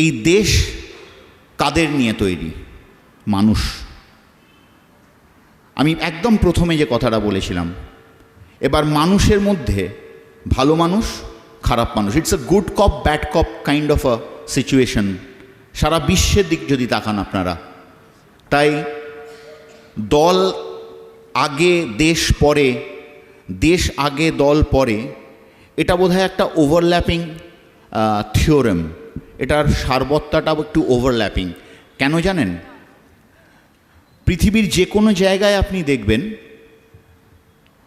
এই দেশ কাদের নিয়ে তৈরি? মানুষ। আমি একদম প্রথমে যে কথাটা বলেছিলাম, এবার মানুষের মধ্যে ভালো মানুষ, খারাপ মানুষ, it's a good cop bad cop kind of a situation সারা বিশ্বের দিক যদি তাকান আপনারা। তাই দল আগে দেশ পরে, দেশ আগে দল পরে, এটা বোধহয় একটা ওভারল্যাপিং থিওরেম। এটার সারবত্তাটাও একটু ওভারল্যাপিং। কেন জানেন? পৃথিবীর যে কোনো জায়গায় আপনি দেখবেন,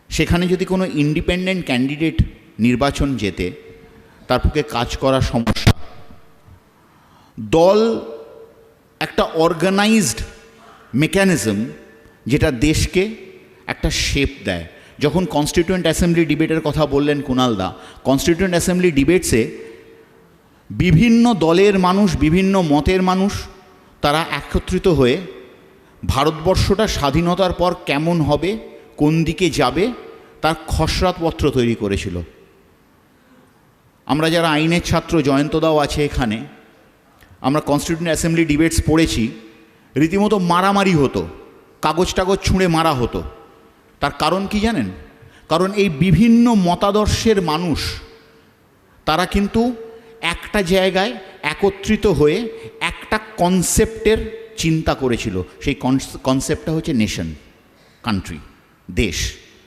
সেখানে যদি কোনো ইন্ডিপেন্ডেন্ট ক্যান্ডিডেট নির্বাচন জেতে, তার পক্ষে কাজ করা সমস্যা। দল একটা অর্গানাইজড মেকানিজম যেটা দেশকে একটা শেপ দেয়। যখন কনস্টিটিউয়েন্ট অ্যাসেম্বলি ডিবেটের কথা বললেন কুণালদা, কনস্টিটিউয়েন্ট অ্যাসেম্বলি ডিবেটসে বিভিন্ন দলের মানুষ, বিভিন্ন মতের মানুষ, তারা একত্রিত হয়ে ভারতবর্ষটা স্বাধীনতার পর কেমন হবে, কোন দিকে যাবে, তার খসড়াপত্র তৈরি করেছিল। আমরা যারা আইনের ছাত্র, জয়ন্তদাও আছে এখানে, আমরা কনস্টিটিউয়েন্ট অ্যাসেম্বলি ডিবেটস পড়েছি, রীতিমতো মারামারি হতো, কাগজ টাগজ ছুঁড়ে মারা হতো। তার কারণ কি জানেন? কারণ এই বিভিন্ন মতাদর্শের মানুষ, তারা কিন্তু একটা জায়গায় একত্রিত হয়ে একটা কনসেপ্টের চিন্তা করেছিল। সেই কনসেপ্টটা হচ্ছে নেশন, কান্ট্রি, দেশ।